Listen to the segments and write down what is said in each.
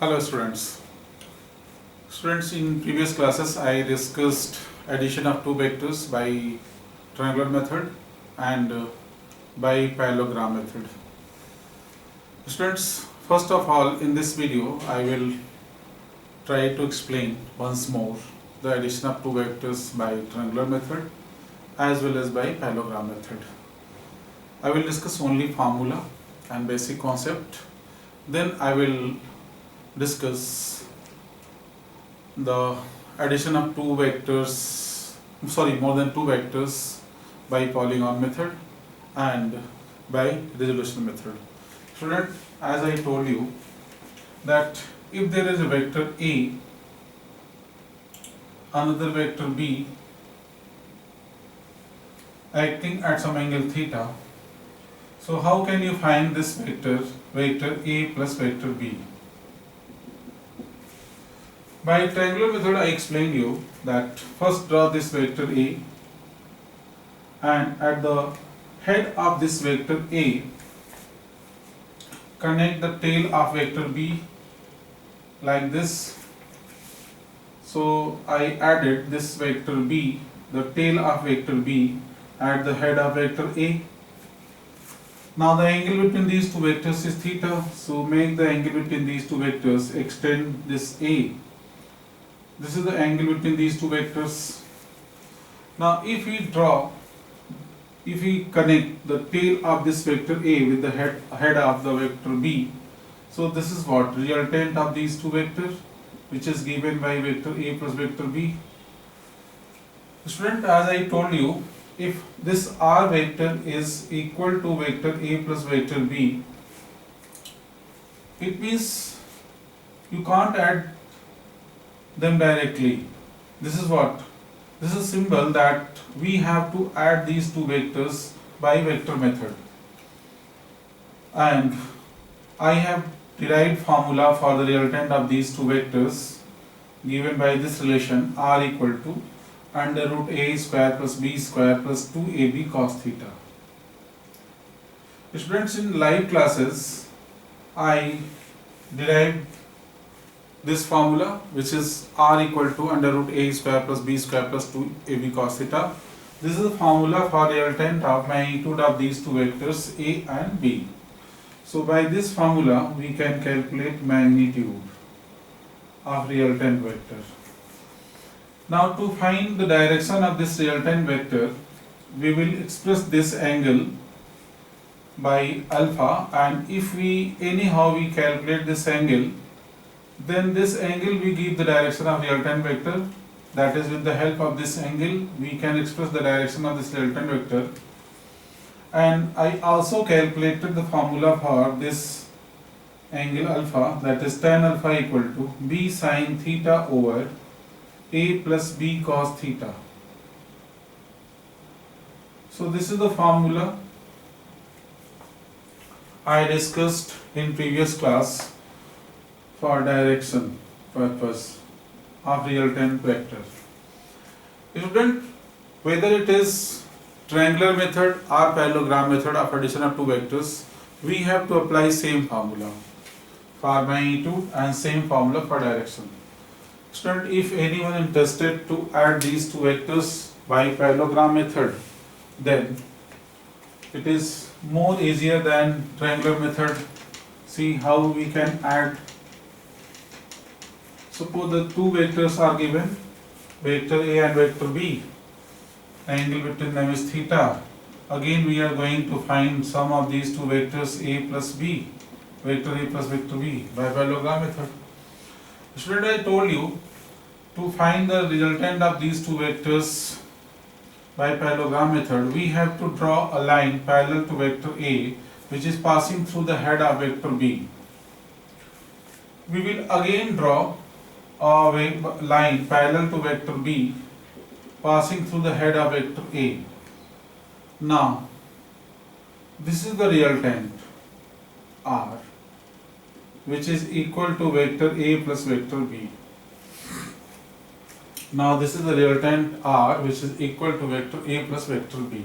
Hello students. Students, in previous classes I discussed addition of two vectors by triangular method and by parallelogram method. Students, first of all in this video I will try to explain once more the addition of two vectors by triangular method as well as by parallelogram method. I will discuss only formula and basic concept. Then I will discuss the addition of more than two vectors by polygon method and by resolution method. Student, as I told you that if there is a vector A, another vector B acting at some angle theta, so how can you find this vector A plus vector B? By triangular method I explained you that first draw this vector A and at the head of this vector A connect the tail of vector B like this. So I added this vector B, the tail of vector B at the head of vector A. Now the angle between these two vectors is theta, so make the angle between these two vectors, extend this A. This is the angle between these two vectors. Now if we connect the tail of this vector A with the head of the vector B, so this is what resultant of these two vectors, which is given by vector A plus vector B. Student, as I told you, if this R vector is equal to vector A plus vector B, it means you can't add them directly. This is what? This is a symbol that we have to add these two vectors by vector method. And I have derived formula for the resultant of these two vectors given by this relation R equal to under root A square plus B square plus 2AB cos theta. Students, in live classes I derived this formula, which is R equal to under root A square plus B square plus 2AB cos theta. This is the formula for resultant of magnitude of these two vectors A and B. So by this formula we can calculate magnitude of resultant vector. Now to find the direction of this resultant vector, we will express this angle by alpha, and if we calculate this angle, then this angle we give the direction of resultant vector. That is, with the help of this angle we can express the direction of this resultant vector. And I also calculated the formula for this angle alpha, that is tan alpha equal to B sin theta over A plus B cos theta. So this is the formula I discussed in previous class for direction purpose of resultant vector. Student, whether it is triangular method or parallelogram method of addition of two vectors, we have to apply same formula for magnitude and same formula for direction. Student, if anyone interested to add these two vectors by parallelogram method, then it is more easier than triangular method. See how we can add. Suppose the two vectors are given, vector A and vector B. Angle between them is theta. Again we are going to find sum of these two vectors A plus B, vector A plus vector B by parallelogram method. Student, I told you to find the resultant of these two vectors by parallelogram method, we have to draw a line parallel to vector A which is passing through the head of vector B. We will again draw a line parallel to vector B passing through the head of vector A. Now this is the resultant R, which is equal to vector A plus vector B. Now this is the resultant R, which is equal to vector A plus vector B.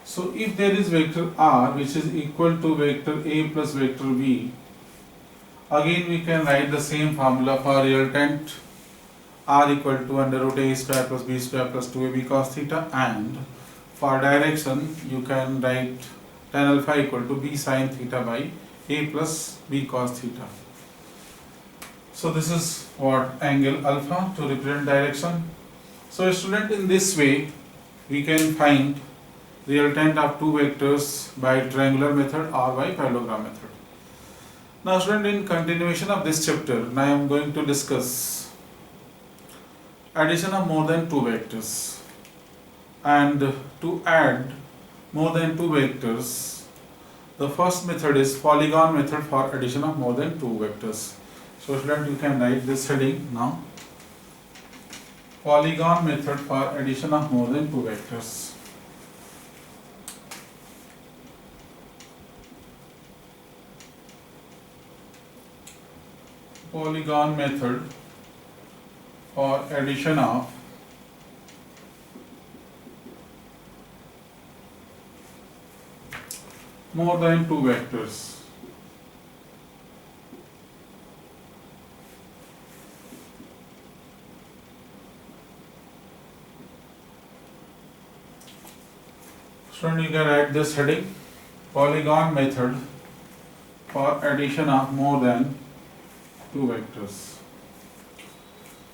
So if there is vector R which is equal to vector A plus vector B, Again we can write the same formula for resultant r equal to under root a square plus b square plus 2ab cos theta, and for direction you can write tan alpha equal to b sin theta by a plus b cos theta. So this is what angle alpha to represent direction. So student, in this way we can find resultant of two vectors by triangular method or by parallelogram method. Now student, in continuation of this chapter, now I am going to discuss addition of more than two vectors. And to add more than two vectors, the first method is polygon method for addition of more than two vectors. So student, you can write this heading now. Polygon method for addition of more than two vectors. Polygon method for addition of more than two vectors. So you can write this heading, polygon method for addition of more than two vectors.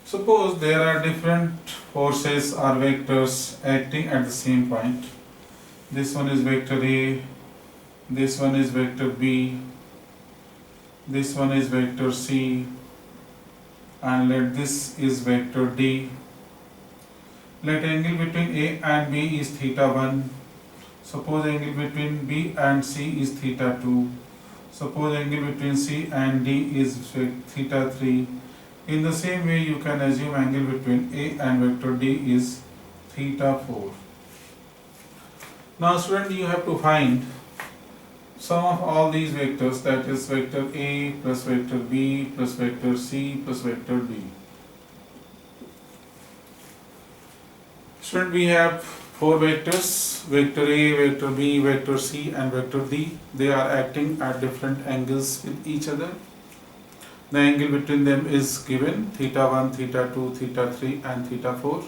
Suppose there are different forces or vectors acting at the same point. This one is vector A, this one is vector B, this one is vector C, and let this is vector D. Let angle between A and B is theta 1. Suppose angle between B and C is theta 2. Suppose angle between C and D is theta 3. In the same way, you can assume angle between A and vector D is theta 4. Now student, you have to find sum of all these vectors, that is vector A plus vector B plus vector C plus vector D. Student, we have four vectors, vector A, vector B, vector C and vector D. They are acting at different angles with each other. The angle between them is given, theta 1, theta 2, theta 3 and theta 4.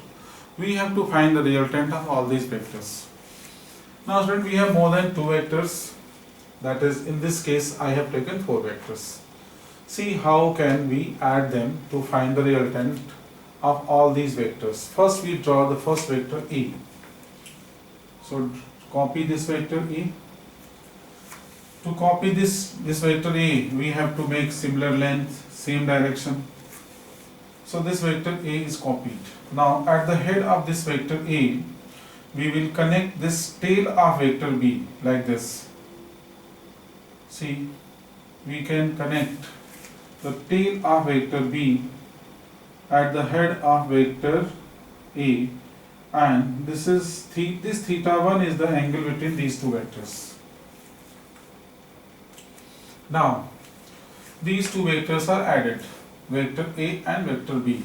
We have to find the resultant of all these vectors. Now student, we have more than two vectors, that is, in this case I have taken four vectors. See how can we add them to find the resultant of all these vectors. First we draw the first vector A. So copy this vector A. To copy this vector A, we have to make similar length, same direction. So this vector A is copied. Now at the head of this vector A, we will connect this tail of vector B like this. See, we can connect the tail of vector B at the head of vector A, and this theta 1 is the angle between these two vectors. Now, these two vectors are added, vector A and vector B.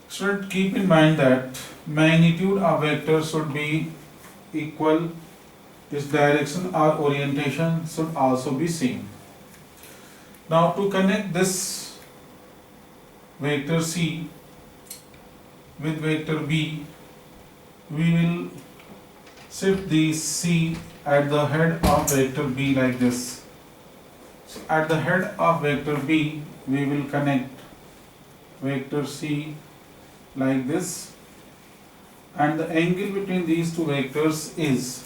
Should keep in mind that magnitude of vector should be equal, its direction or orientation should also be same. Now to connect this vector C with vector B, we will shift the C at the head of vector B like this. So at the head of vector B, we will connect vector C like this, and the angle between these two vectors is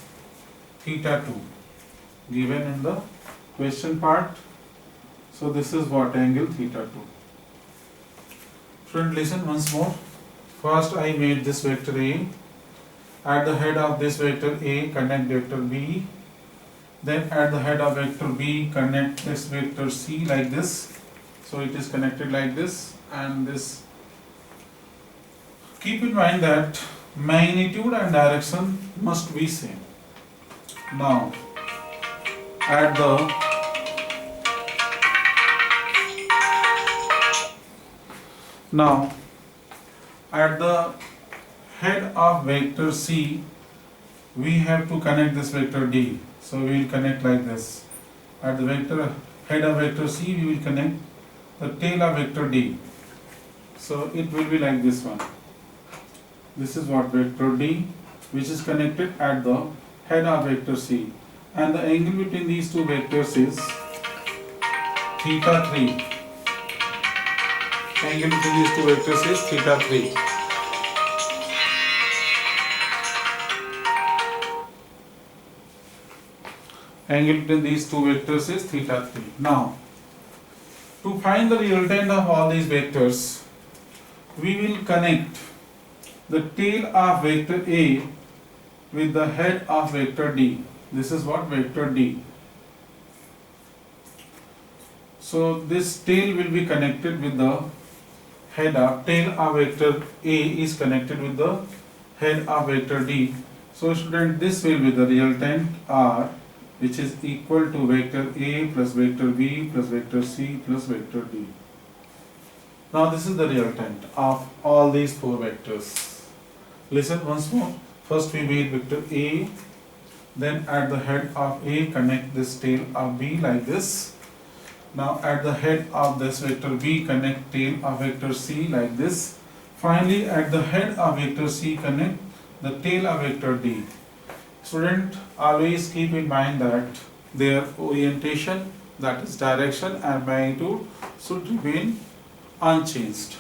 theta 2 given in the question part. So this is what angle theta 2. Friend, listen once more. First I made this vector A. At the head of this vector A, connect vector B. Then at the head of vector B, connect this vector C like this. So it is connected like this and this. Keep in mind that magnitude and direction must be same. Now at the head of vector C, we have to connect this vector D. So we will connect like this. At the head of vector C, we will connect the tail of vector D. So it will be like this one. This is what vector D, which is connected at the head of vector C. And the angle between these two vectors is theta 3. Angle between these two vectors is theta 3. Angle between these two vectors is theta 3. Now, to find the resultant of all these vectors, we will connect the tail of vector A with the head of vector D. This is what vector D. So this tail will be connected with the tail of vector A is connected with the head of vector D. So student, this will be the resultant R, which is equal to vector A plus vector B plus vector C plus vector D. Now this is the resultant of all these four vectors. Listen once more. First we made vector A, then at the head of A connect this tail of B like this. Now at the head of this vector B connect tail of vector C like this. Finally at the head of vector C connect the tail of vector D. Student, always keep in mind that their orientation, that is direction and magnitude, should remain unchanged.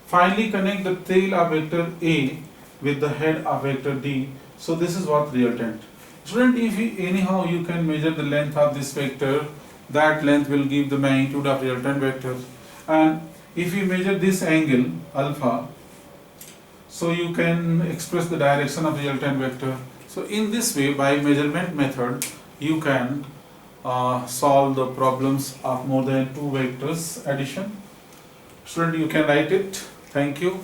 Finally connect the tail of vector A with the head of vector D. So this is what resultant. Student, if anyhow you can measure the length of this vector, that length will give the magnitude of resultant vector. And if you measure this angle alpha, so you can express the direction of resultant vector. So in this way, by measurement method, you can solve the problems of more than two vectors addition. Student, you can write it. Thank you.